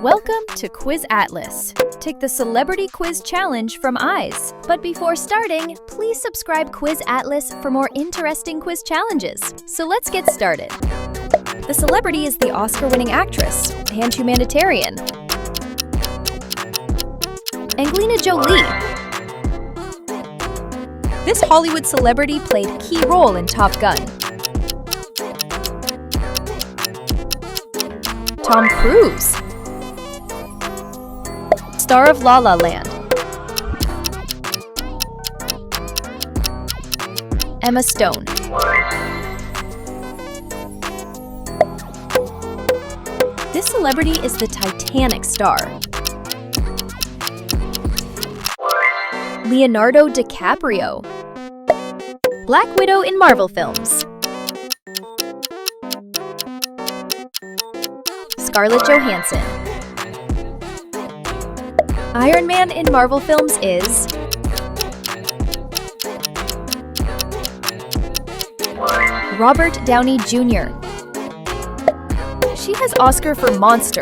Welcome to Quiz Atlas. Take the Celebrity Quiz Challenge from Eyes. But before starting, please subscribe Quiz Atlas for more interesting quiz challenges. So let's get started. The celebrity is the Oscar-winning actress and humanitarian, Angelina Jolie. This Hollywood celebrity played a key role in Top Gun. Tom Cruise. Star of La La Land. Emma Stone. This celebrity is the Titanic star. Leonardo DiCaprio. Black Widow in Marvel films. Scarlett Johansson. Iron Man in Marvel films is Robert Downey Jr. She has Oscar for Monster.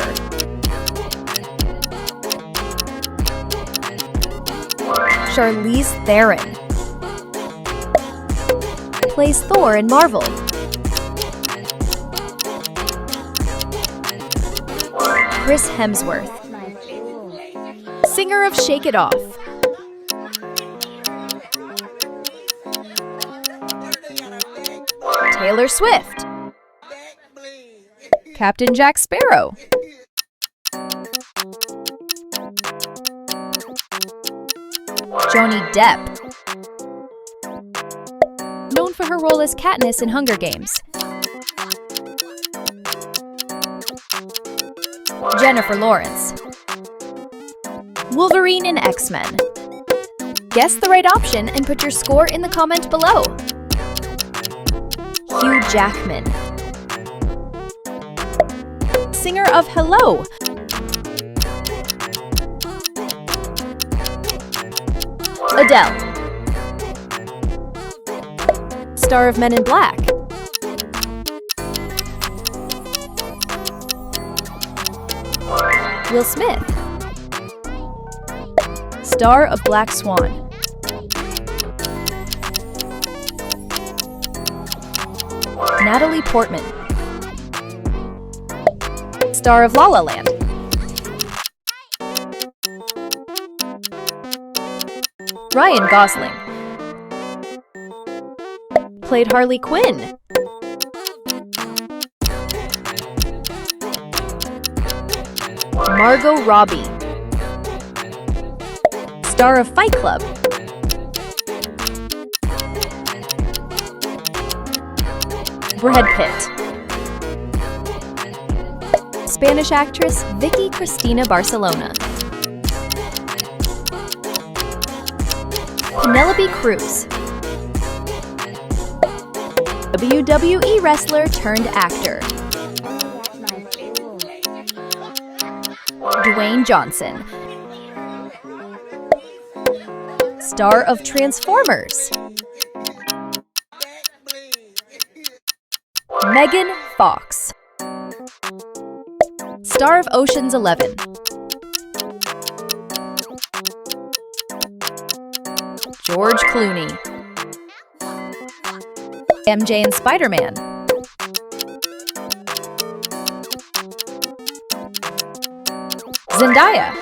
Charlize Theron plays Thor in Marvel. Chris Hemsworth, singer of Shake It Off. Taylor Swift, Captain Jack Sparrow. Johnny Depp, known for her role as Katniss in Hunger Games. Jennifer Lawrence, Wolverine in X-Men. Guess the right option and put your score in the comment below. Hugh Jackman, singer of Hello. Adele, star of Men in Black. Will Smith, star of Black Swan. Natalie Portman, star of La La Land. Ryan Gosling, played Harley Quinn. Margot Robbie, star of Fight Club. Brad Pitt, Spanish actress Vicky Cristina Barcelona. Penelope Cruz, WWE wrestler turned actor. Dwayne Johnson, star of Transformers. Megan Fox, star of Ocean's 11. George Clooney, MJ in Spider-Man. Zendaya,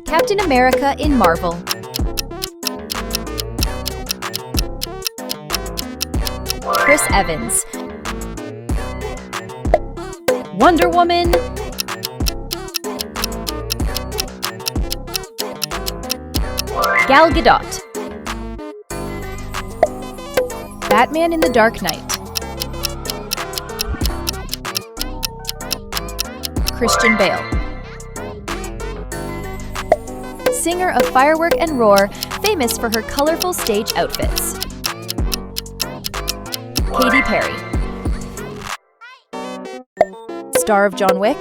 Captain America in Marvel. Chris Evans, Wonder Woman. Gal Gadot, Batman in the Dark Knight. Christian Bale, singer of Firework and Roar, famous for her colorful stage outfits. Katy Perry, star of John Wick.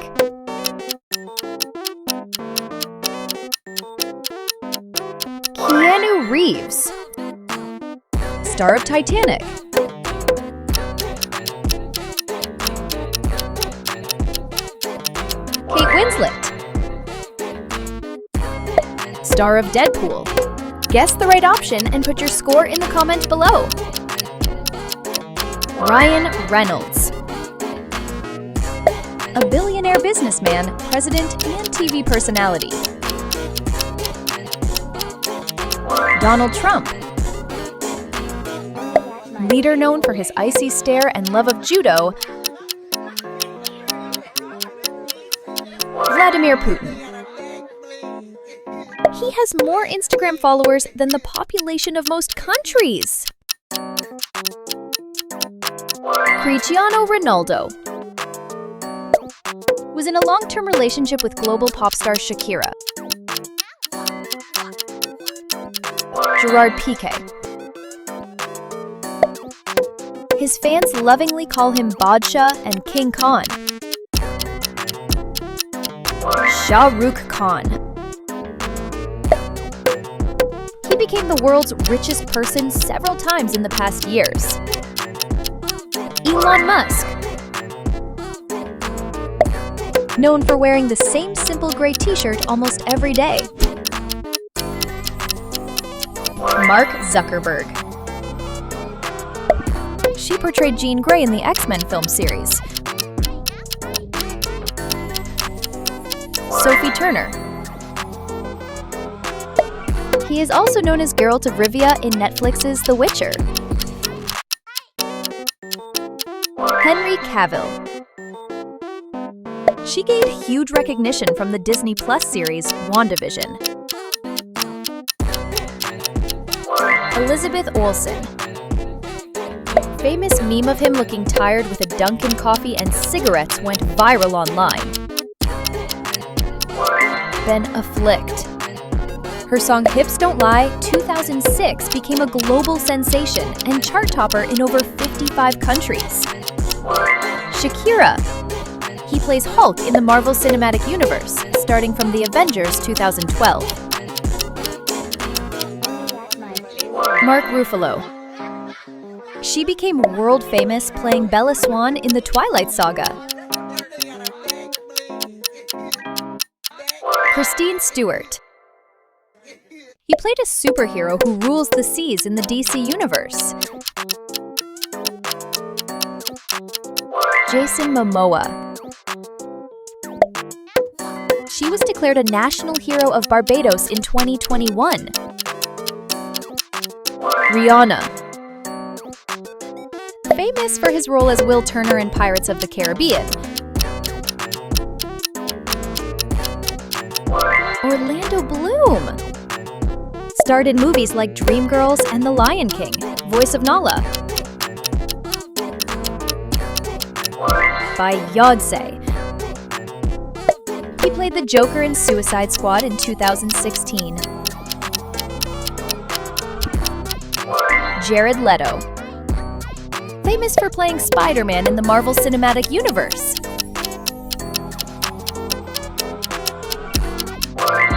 Keanu Reeves, star of Titanic. Kate Winslet. Star of Deadpool. Guess the right option and put your score in the comment below. Ryan Reynolds. A billionaire businessman, president, and TV personality. Donald Trump. Leader known for his icy stare and love of judo. Vladimir Putin. He has more Instagram followers than the population of most countries. Cristiano Ronaldo. Was in a long-term relationship with global pop star Shakira. Gerard Piqué. His fans lovingly call him Badshah and King Khan. Shah Rukh Khan. He became the world's richest person several times in the past years. Elon Musk. Known for wearing the same simple gray t-shirt almost every day. Mark Zuckerberg. She portrayed Jean Grey in the X-Men film series. Sophie Turner. He is also known as Geralt of Rivia in Netflix's The Witcher. Henry Cavill. She gained huge recognition from the Disney Plus series WandaVision. Elizabeth Olsen. Famous meme of him looking tired with a Dunkin' coffee and cigarettes went viral online. Ben Affleck. Her song Hips Don't Lie 2006 became a global sensation and chart topper in over 55 countries. Shakira. He plays Hulk in the Marvel Cinematic Universe, starting from The Avengers 2012. Mark Ruffalo. She became world famous playing Bella Swan in the Twilight Saga. Kristen Stewart. He played a superhero who rules the seas in the DC universe. Jason Momoa. She was declared a national hero of Barbados in 2021. Rihanna. Famous for his role as Will Turner in Pirates of the Caribbean. Orlando Bloom. Starred in movies like Dreamgirls and The Lion King, voice of Nala. Beyonce. He played the Joker in Suicide Squad in 2016. Jared Leto. Famous for playing Spider-Man in the Marvel Cinematic Universe.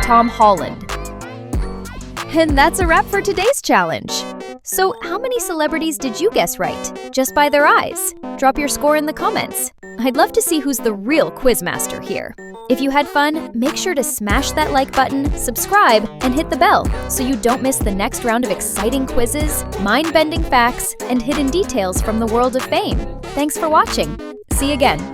Tom Holland. And that's a wrap for today's challenge. So, how many celebrities did you guess right, just by their eyes? Drop your score in the comments. I'd love to see who's the real quizmaster here. If you had fun, make sure to smash that like button, subscribe, and hit the bell so you don't miss the next round of exciting quizzes, mind-bending facts, and hidden details from the world of fame. Thanks for watching. See you again.